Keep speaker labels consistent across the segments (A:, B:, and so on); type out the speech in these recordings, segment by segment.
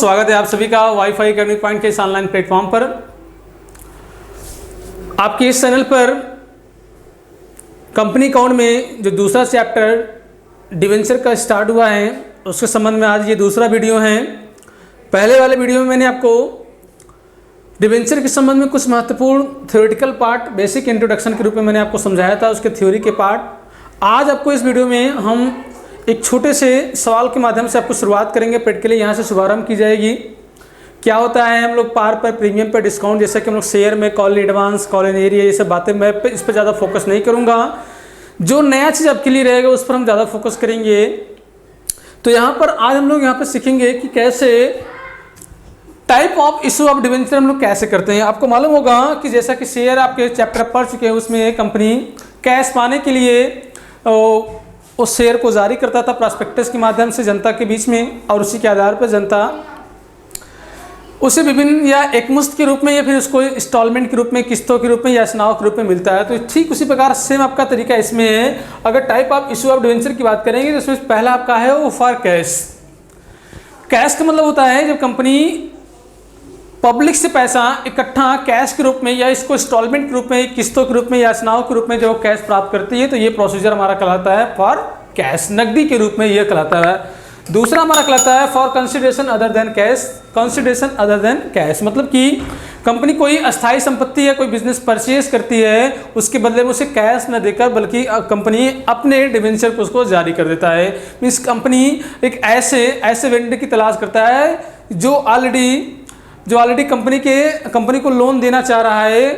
A: स्वागत है आप सभी का वाईफाई अर्निंग पॉइंट के इस ऑनलाइन प्लेटफॉर्म पर। आपके इस चैनल पर कंपनी अकाउंट में जो दूसरा चैप्टर डिवेंचर का स्टार्ट हुआ है उसके संबंध में आज ये दूसरा वीडियो है। पहले वाले वीडियो में मैंने आपको डिवेंचर के संबंध में कुछ महत्वपूर्ण थ्योरेटिकल पार्ट बेसिक इंट्रोडक्शन के रूप में मैंने आपको समझाया था, उसके थ्योरी के पार्ट। आज आपको इस वीडियो में हम एक छोटे से सवाल के माध्यम से आपको शुरुआत करेंगे। प्रैक्टिकली यहाँ से शुभारंभ की जाएगी। क्या होता है हम लोग पार पर प्रीमियम पर डिस्काउंट, जैसे कि हम लोग शेयर में call advance call in area ये सब बातें, मैं इस पर ज़्यादा फोकस नहीं करूँगा। जो नया चीज़ आपके लिए रहेगा उस पर हम ज़्यादा फोकस करेंगे। तो यहाँ पर आज हम लोग यहाँ पर सीखेंगे कि कैसे type of issue of debenture हम लोग कैसे करते हैं। आपको मालूम होगा कि जैसा कि शेयर आपके चैप्टर पढ़ चुके हैं, उसमें कंपनी कैश पाने के लिए उस शेयर को जारी करता था प्रॉस्पेक्टस के माध्यम से जनता के बीच में, और उसी के आधार पर जनता उसे विभिन्न या एकमुश्त के रूप में या फिर उसको इंस्टॉलमेंट के रूप में, किस्तों के रूप में या स्नाव के रूप में मिलता है। तो ठीक उसी प्रकार सेम आपका तरीका इसमें है। अगर type of issue of debenture की बात करेंगे तो इसमें पहला आपका है वो फॉर कैश। कैश का मतलब होता है जब कंपनी पब्लिक से पैसा इकट्ठा कैश के रूप में या इसको इंस्टॉलमेंट के रूप में, किस्तों के रूप में या स्नाव के रूप में जो कैश प्राप्त करती है, तो ये प्रोसीजर हमारा कहलाता है फॉर कैश, नकदी के रूप में ये कहलाता है। दूसरा हमारा कहलाता है for consideration other than cash. Consideration other than cash मतलब कि कंपनी कोई अस्थायी संपत्ति या कोई बिजनेस परचेज करती है, उसके बदले में उसे कैश न देकर बल्कि कंपनी अपने डिवेंचर को उसको जारी कर देता है। मीन्स कंपनी एक ऐसे वेंडर की तलाश करता है जो ऑलरेडी कंपनी को लोन देना चाह रहा है।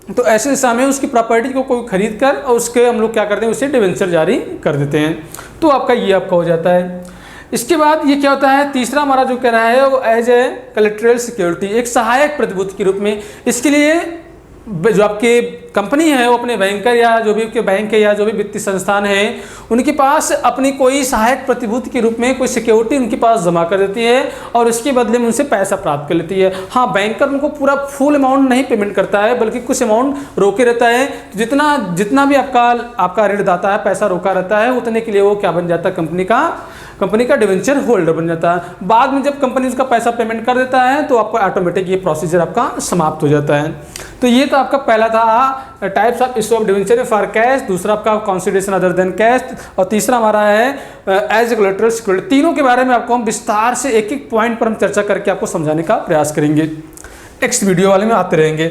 A: तो ऐसे दिशा में उसकी प्रॉपर्टी को कोई खरीद कर और उसके हम लोग क्या करते हैं, उसे डिवेंचर जारी कर देते हैं। तो आपका हो जाता है। इसके बाद ये क्या होता है, तीसरा हमारा जो कह रहा है वो एज ए कोलैटरल सिक्योरिटी, एक सहायक प्रतिभूति के रूप में। इसके लिए जो आपके कंपनी है वो अपने बैंकर या जो भी आपके बैंक है या जो भी वित्तीय संस्थान है उनके पास अपनी कोई सहायक प्रतिभूति के रूप में कोई सिक्योरिटी उनके पास जमा कर देती है और इसके बदले में उनसे पैसा प्राप्त कर लेती है। हाँ, बैंकर उनको पूरा फुल अमाउंट नहीं पेमेंट करता है बल्कि कुछ अमाउंट रोके रहता है। तो जितना भी आपका ऋणदाता है पैसा रोका रहता है उतने के लिए वो क्या बन जाता है, कंपनी का डिवेंचर होल्डर बन जाता है। बाद में जब कंपनी उसका पैसा पेमेंट कर देता है तो आपका ऑटोमेटिक ये प्रोसीजर आपका समाप्त हो जाता है। तो ये तो आपका पहला था types of issue of debenture for cash, दूसरा आपका कंसिडरेशन अदर देन कैश, और तीसरा हमारा है एज ए कोलैटरल सिक्योरिटी। तीनों के बारे में आपको हम विस्तार से एक एक पॉइंट पर हम चर्चा करके आपको समझाने का प्रयास करेंगे। नेक्स्ट वीडियो वाले में आते रहेंगे।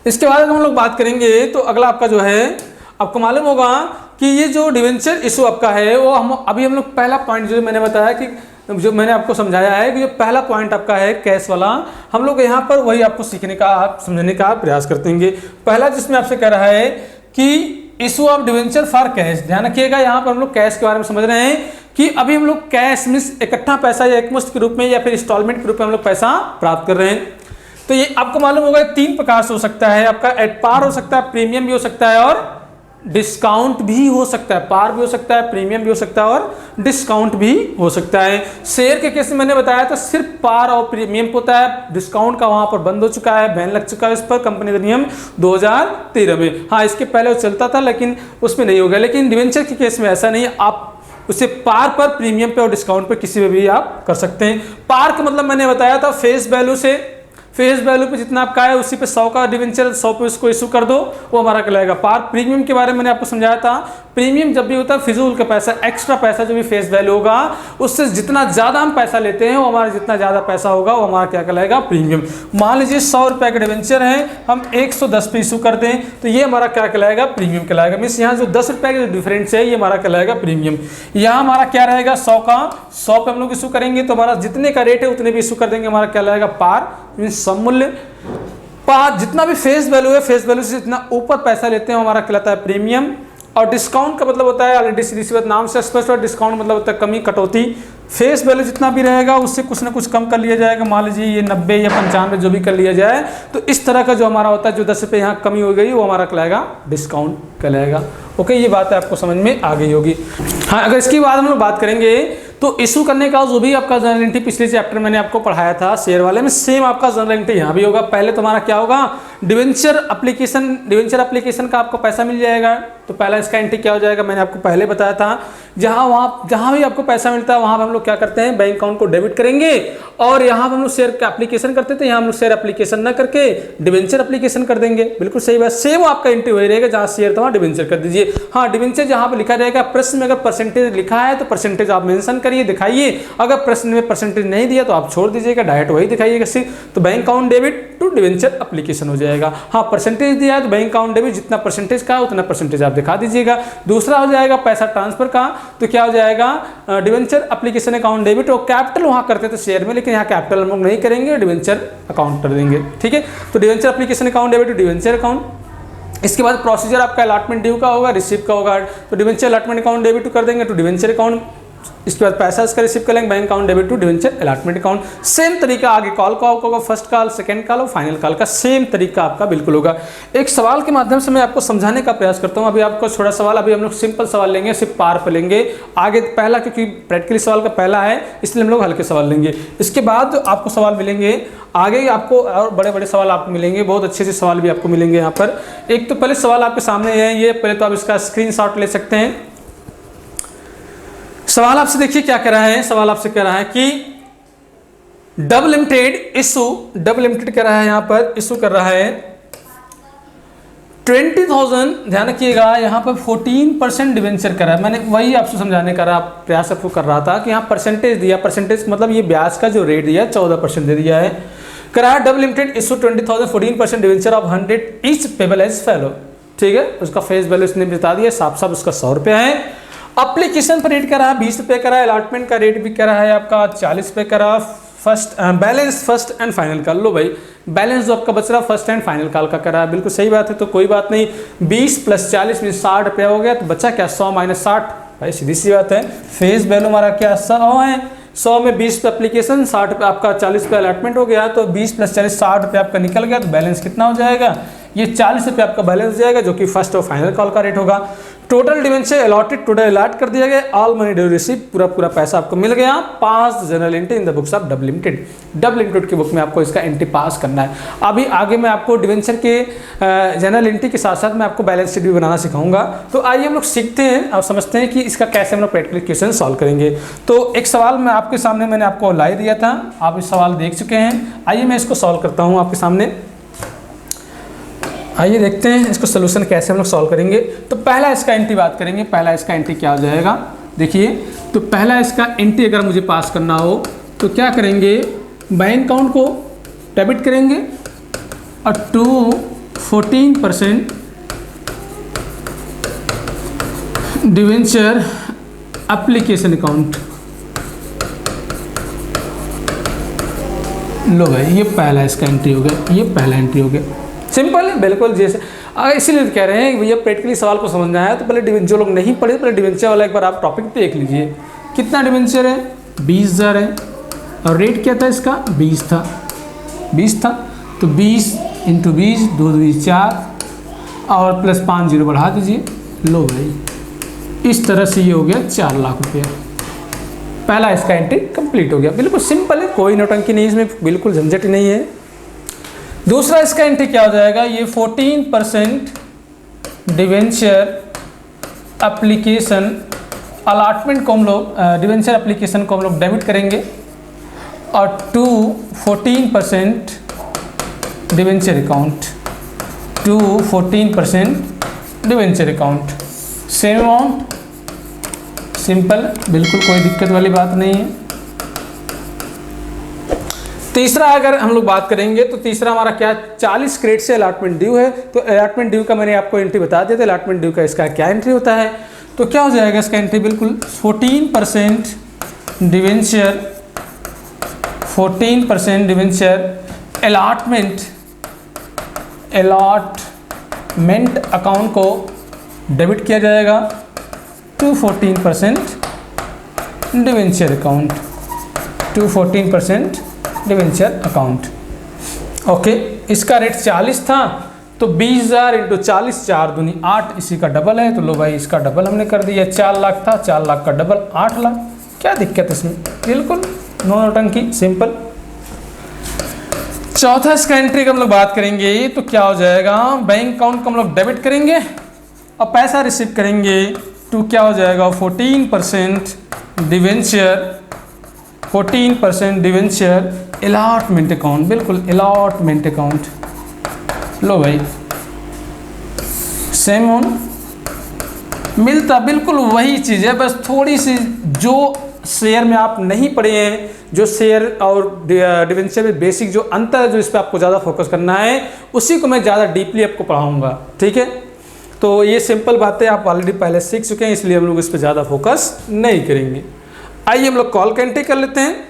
A: इसके बाद हम लोग बात करेंगे तो अगला आपका जो है, आपको मालूम होगा कि ये जो डिवेंचर इशू आपका है वो हम लोग पहला पॉइंट जो मैंने बताया कि जो मैंने आपको समझाया है कि जो पहला पॉइंट आपका है कैश वाला, हम लोग यहाँ पर वही आपको सीखने का समझने का प्रयास करते हैं। पहला जिसमें आपसे कह रहा है कि issue of debenture for cash. ध्यान रखिएगा, यहाँ पर हम लोग कैश के बारे में समझ रहे हैं कि अभी हम लोग कैश मीन्स इकट्ठा पैसा या एकमुश्त के रूप में या फिर इंस्टॉलमेंट के रूप में हम लोग पैसा प्राप्त कर रहे हैं। तो ये आपको मालूम होगा 3 प्रकार से हो सकता है। आपका एट पार हो सकता है, प्रीमियम भी हो सकता है और डिस्काउंट भी हो सकता है। पार भी हो सकता है, प्रीमियम भी हो सकता है और डिस्काउंट भी हो सकता है। शेयर के केस में मैंने बताया था सिर्फ पार और प्रीमियम होता है, डिस्काउंट का वहां पर बंद हो चुका है, बैन लग चुका है इस पर कंपनी अधिनियम 2013 में। हाँ, इसके पहले वो चलता था लेकिन उसमें नहीं हो गया। लेकिन डिवेंचर के केस में ऐसा नहीं, आप उसे पार पर, प्रीमियम पे और डिस्काउंट पे किसी में भी आप कर सकते हैं। पार का मतलब मैंने बताया था फेस वैल्यू पे जितना आपका है उसी पे 100 का डिवेंचर 100 पे उसको इशू कर दो, वो हमारा कहलाएगा पार। प्रीमियम के बारे में मैंने आपको समझाया था, प्रीमियम जब भी होता है फिजूल का पैसा, एक्स्ट्रा पैसा जो भी फेस वैल्यू होगा उससे जितना ज़्यादा हम पैसा लेते हैं वो हमारा जितना ज़्यादा पैसा होगा वो हमारा क्या कहलाएगा, प्रीमियम। मान लीजिए 100 रुपये का डिवेंचर है, हम 110 पे इशू कर दें तो ये हमारा क्या कहलाएगा, प्रीमियम कहलाएगा। मीन्स यहाँ जो 10 रुपये का जो डिफरेंस है ये हमारा कहलाएगा प्रीमियम। यहाँ हमारा क्या रहेगा, 100 पे हम लोग इशू करेंगे तो हमारा जितने का रेट है उतने भी इशू कर देंगे, हमारा क्या कहलाएगा पार। मीन्स सममूल्य पार, जितना भी फेस वैल्यू है फेस वैल्यू से जितना ऊपर पैसा लेते हैं हमारा कहलाता है प्रीमियम। और डिस्काउंट का मतलब होता है ऑलरेडी सीधी सी बात नाम से स्पष्ट, और डिस्काउंट मतलब होता है कमी, कटौती। फेस वैल्यू जितना भी रहेगा उससे कुछ ना कुछ कम कर लिया जाएगा। मान लीजिए ये 90 या 95 जो भी कर लिया जाए, तो इस तरह का जो हमारा होता है जो 10 रुपये यहाँ कमी हो गई वो हमारा कहलाएगा डिस्काउंट कहलाएगा। ओके, ये बात आपको समझ में आ गई होगी। हाँ, अगर इसके बाद हम लोग बात करेंगे तो इशू करने का जो भी आपका जनरल एंट्री पिछले चैप्टर मैंने आपको पढ़ाया था शेयर वाले में, सेम आपका जनरल एंट्री यहाँ भी होगा। पहले तुम्हारा क्या होगा, डिवेंचर एप्लीकेशन का आपको पैसा मिल जाएगा। तो पहला इसका एंट्री क्या हो जाएगा, मैंने आपको पहले बताया था, जहाँ भी आपको पैसा मिलता है वहाँ पर हम लोग क्या करते हैं, बैंक अकाउंट को डेबिट करेंगे। और यहाँ पर हम लोग शेयर का एप्लीकेशन करते थे, यहाँ हम लोग शेयर एप्लीकेशन ना करके डिवेंचर एप्लीकेशन कर देंगे। बिल्कुल सही बात, सेम आपका एंट्री वही रहेगा, जहाँ शेयर था वहाँ डिवेंचर कर दीजिए। हाँ, डिवेंचर जहाँ पर लिखा रहेगा, प्रश्न में अगर परसेंटेज लिखा है तो परसेंटेज आप मेंशन करिए, दिखाइए। अगर प्रश्न में परसेंटेज नहीं दिया तो आप छोड़ दीजिएगा, डायरेक्ट वही दिखाइएगा सिर्फ। तो bank account debit to debenture application हो जाएगा। हाँ, परसेंटेज दिया है तो बैंक अकाउंट डेबिट जितना परसेंटेज का उतना परसेंटेज आप दिखा दीजिएगा। दूसरा हो जाएगा पैसा ट्रांसफर का, तो क्या हो जाएगा, डिवेंचर एप्लीकेशन अकाउंट डेबिट। और कैपिटल वहाँ करते थे शेयर में, लेकिन यहाँ कैपिटल हम लोग नहीं करेंगे, डिवेंचर अकाउंट कर देंगे। ठीक है, तो debenture application account debit to debenture account. इसके बाद प्रोसीजर आपका अलॉटमेंट ड्यू का होगा, रिसीव का होगा, तो डिवेंचर अलॉटमेंट अकाउंट डेबिट कर देंगे टू डिवेंचर अकाउंट। इसके बाद पैसा इसका रिसीव कर लेंगे, bank account debit to debenture allotment account. Same तरीका आगे कॉल का होगा, फर्स्ट कॉल, सेकंड कॉल और फाइनल कॉल का सेम तरीका आपका बिल्कुल होगा। एक सवाल के माध्यम से मैं आपको समझाने का प्रयास करता हूं। अभी आपको छोटा सवाल, अभी हम लोग सिंपल सवाल लेंगे, सिर्फ पार पे लेंगे। आगे पहला, क्योंकि प्रैक्टिकली सवाल का पहला है इसलिए हम लोग हल्के सवाल लेंगे। इसके बाद आपको सवाल मिलेंगे आगे, आपको और बड़े बड़े सवाल आपको मिलेंगे, बहुत अच्छे से सवाल भी आपको मिलेंगे यहाँ पर। एक तो पहले सवाल आपके सामने है, ये पहले तो आप इसका स्क्रीनशॉट ले सकते हैं। सवाल आपसे देखिए क्या कह रहा है, सवाल आपसे कह रहा है कि double limited issue, double limited कह रहा है यहाँ पर, इशू कर रहा है 20,000, ध्यान रखिएगा यहाँ पर 14% डिवेंचर कर रहा है। मैंने वही आपसे समझाने का प्रयास आपको कर रहा था कि यहाँ परसेंटेज दिया, परसेंटेज मतलब ये ब्याज का जो रेट दिया 14% दे दिया है। कर रहा है double limited issue 20,000 14% debenture of 100 each payable as follow. ठीक है, उसका फेस वैल्यू इसने बता दिया, साफ साफ उसका 100 रुपया है। एप्लीकेशन पर रेट कर रहा है 20 रुपये का रहा है, अलॉटमेंट का रेट भी कर रहा है आपका 40 रुपये का रहा। First balance first and final call, लो भाई बैलेंस जो आपका बच रहा है फर्स्ट एंड फाइनल कॉल का कर रहा है, बिल्कुल सही बात है। तो कोई बात नहीं, 20 + 40 में 60 रुपया हो गया, तो बचा क्या 100 - 60, भाई सीधी सी बात है। फेस वैल्यू हमारा क्या 100 है, 100 में 20 रुपये एप्लीकेशन, 60 रुपये आपका, 40 रुपये अलॉटमेंट हो गया, तो 20 + 40 60 रुपये आपका निकल गया। तो बैलेंस कितना हो जाएगा, ये 40 रुपये आपका बैलेंस हो जाएगा, जो कि फर्स्ट और फाइनल कॉल का रेट होगा। Total debenture allotted, total allot कर दिया गया, ऑल मनी ड्यू रिसीव, पूरा पैसा आपको मिल गया। Pass journal entry in the books of double limited, double limited की बुक में आपको इसका एंट्री पास करना है। अभी आगे मैं आपको डिवेंचर के जनरल एंट्री के साथ साथ मैं आपको बैलेंस शीट भी बनाना सिखाऊंगा। तो आइए हम लोग सीखते हैं और समझते हैं कि इसका कैसे हम लोग प्रैक्टिकल क्वेश्चन सॉल्व करेंगे। तो एक सवाल मैं आपके सामने मैंने आपको लाई दिया था, आप इस सवाल देख चुके हैं। आइए मैं इसको सॉल्व करता हूँ आपके सामने, आइए देखते हैं इसको सोल्यूशन कैसे हम लोग सॉल्व करेंगे। तो पहला इसका एंट्री बात करेंगे, पहला इसका एंट्री क्या हो जाएगा, देखिए। तो पहला इसका एंट्री अगर मुझे पास करना हो तो क्या करेंगे, बैंक अकाउंट को डेबिट करेंगे और टू 14% डिवेंचर एप्लीकेशन अकाउंट। लो भाई ये पहला इसका एंट्री हो गया, ये पहला एंट्री हो गया। सिंपल है बिल्कुल, जैसे इसीलिए कह रहे हैं भैया प्रैक्टिकली सवाल को समझना है तो पहले जो लोग नहीं पढ़े पहले डिवेंचर वाला एक बार आप टॉपिक देख लीजिए। कितना डिवेंचर है, 20,000 है, और रेट क्या था इसका 20 था, 20 था। तो 20 × 20, 2 × 2 4 और प्लस 5 0 बढ़ा दीजिए। लो भाई इस तरह से ये हो गया 4 लाख रुपया। पहला इसका एंट्री कंप्लीट हो गया, बिल्कुल सिंपल है, कोई नौटंकी नहीं इसमें, बिल्कुल झंझट नहीं है। दूसरा इसका एंट्री क्या हो जाएगा, ये 14% डिवेंचर एप्लीकेशन अलॉटमेंट को हम लोग डिवेंचर एप्लीकेशन को हम लोग डेबिट करेंगे और to 14% debenture account, to 14% debenture account, same amount, simple, बिल्कुल कोई दिक्कत वाली बात नहीं है। तीसरा अगर हम लोग बात करेंगे तो तीसरा हमारा क्या 40 क्रेडिट से अलॉटमेंट ड्यू है। तो अलॉटमेंट ड्यू का मैंने आपको एंट्री बता दिया था, अलॉटमेंट ड्यू का इसका क्या एंट्री होता है। तो क्या हो जाएगा इसका एंट्री, बिल्कुल 14% डिवेंचर, 14% डिवेंचर अलॉटमेंट अकाउंट को डेबिट किया जाएगा to 14% debenture account, to 14% debenture account. Okay, इसका रेट 40 था तो 20,000 × 40, 4 दूनी 8, इसी का डबल है। तो लो भाई इसका डबल हमने कर दिया, 4 लाख था, 4 लाख का डबल 8 लाख। क्या दिक्कत है इसमें, बिल्कुल नो नौटंकी, सिंपल। चौथा इसका एंट्री का हम लोग बात करेंगे तो क्या हो जाएगा, बैंक अकाउंट को हम लोग डेबिट करेंगे और पैसा रिसीव करेंगे तो क्या हो जाएगा 14% डिवेंचर, 14% डिवेंचर अलॉटमेंट अकाउंट, बिल्कुल अलॉटमेंट अकाउंट। लो भाई सेम ऑन मिलता बिल्कुल वही चीज़ है, बस थोड़ी सी जो शेयर में आप नहीं पढ़े हैं, जो शेयर और डिवेंचर में बेसिक जो अंतर है, जो इस पर आपको ज़्यादा फोकस करना है, उसी को मैं ज़्यादा डीपली आपको पढ़ाऊँगा। ठीक है, तो ये सिंपल बातें आप ऑलरेडी पहले सीख चुके हैं, इसलिए हम लोग इस पर ज़्यादा फोकस नहीं करेंगे। आइए हम लोग कॉल का एंट्री कर लेते हैं।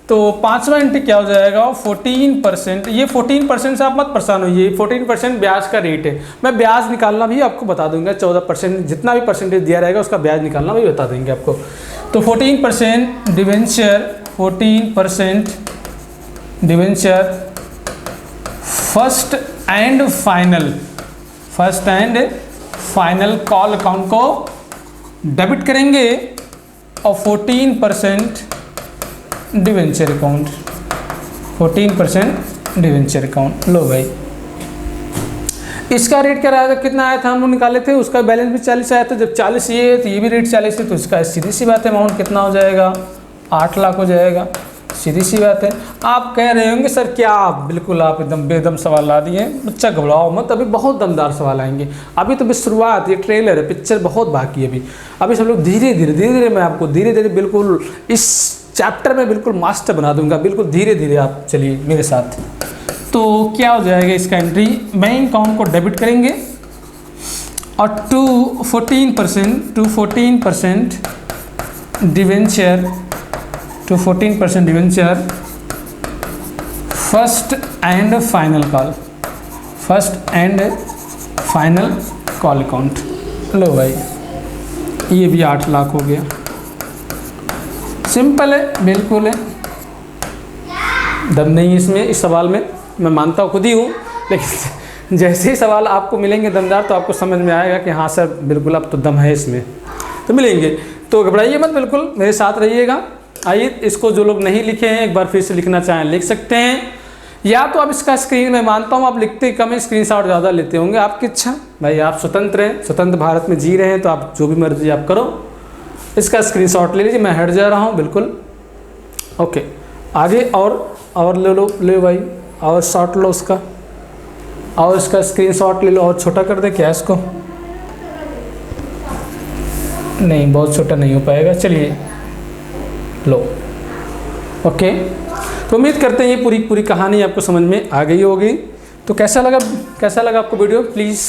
A: तो पांचवा एंट्री क्या हो जाएगा 14%। ये 14% से आप मत परेशान होइए, 14% ब्याज का रेट है। मैं ब्याज निकालना भी आपको बता दूंगा, 14% जितना भी परसेंटेज दिया रहेगा उसका ब्याज निकालना भी बता देंगे आपको। तो 14% debenture, 14% debenture first and final call account को डेबिट करेंगे और 14% डिवेंचर अकाउंट, 14% डिवेंचर अकाउंट। लो भाई इसका रेट क्या रहा था, कितना आया था हम लोग निकाले थे, उसका बैलेंस भी 40 आया था। जब 40 ये है तो ये भी रेट 40 है, तो इसका सीधी सी बात है अमाउंट कितना हो जाएगा 8 लाख हो जाएगा। सीधी सी बात है। आप कह रहे होंगे सर क्या आप बिल्कुल आप एकदम बेदम सवाल ला दिए, बच्चा घबराओ मत, अभी बहुत दमदार सवाल आएंगे। अभी तो बस शुरुआत, ये ट्रेलर है, पिक्चर बहुत बाकी है अभी सब लोग धीरे धीरे मैं आपको धीरे धीरे बिल्कुल इस चैप्टर में बिल्कुल मास्टर बना दूंगा, बिल्कुल धीरे धीरे आप चलिए मेरे साथ। तो क्या हो जाएगा इसका एंट्री, बैंक अकाउंट को डेबिट करेंगे और 14% debenture, 14% debenture first and final call account. लो भाई ये भी 8 लाख हो गया। सिंपल है, बिल्कुल है, दम नहीं है इसमें, इस सवाल में मैं मानता हूँ खुद ही हूँ, लेकिन जैसे ही सवाल आपको मिलेंगे दमदार तो आपको समझ में आएगा कि हाँ सर बिल्कुल अब तो दम है इसमें, तो मिलेंगे। तो घबराइए मत, बिल्कुल मेरे साथ रहिएगा। आइए इसको जो लोग नहीं लिखे हैं एक बार फिर से लिखना चाहें लिख सकते हैं, या तो आप इसका स्क्रीन में मानता हूँ आप लिखते कम है, स्क्रीनशॉट ज़्यादा लेते होंगे, आपकी इच्छा भाई, आप स्वतंत्र हैं, स्वतंत्र भारत में जी रहे हैं, तो आप जो भी मर्जी आप करो। इसका स्क्रीनशॉट ले लीजिए, मैं हट जा रहा हूँ बिल्कुल। ओके आगे और ले लो भाई, और शॉट लो उसका, और इसका स्क्रीनशॉट ले लो, और छोटा कर दे क्या इसको, नहीं बहुत छोटा नहीं हो पाएगा, चलिए लो। ओके तो उम्मीद करते हैं ये पूरी कहानी आपको समझ में आ गई होगी। तो कैसा लगा आपको वीडियो, प्लीज़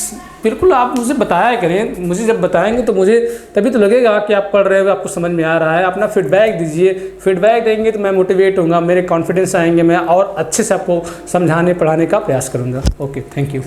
A: बिल्कुल आप मुझे बताया करें, मुझे जब बताएंगे तो मुझे तभी तो लगेगा कि आप पढ़ रहे हो, आपको समझ में आ रहा है। अपना फीडबैक दीजिए, फीडबैक देंगे तो मैं मोटिवेट होऊंगा, मेरे कॉन्फिडेंस आएंगे, मैं और अच्छे से आपको समझाने पढ़ाने का प्रयास करूँगा। Okay thank you.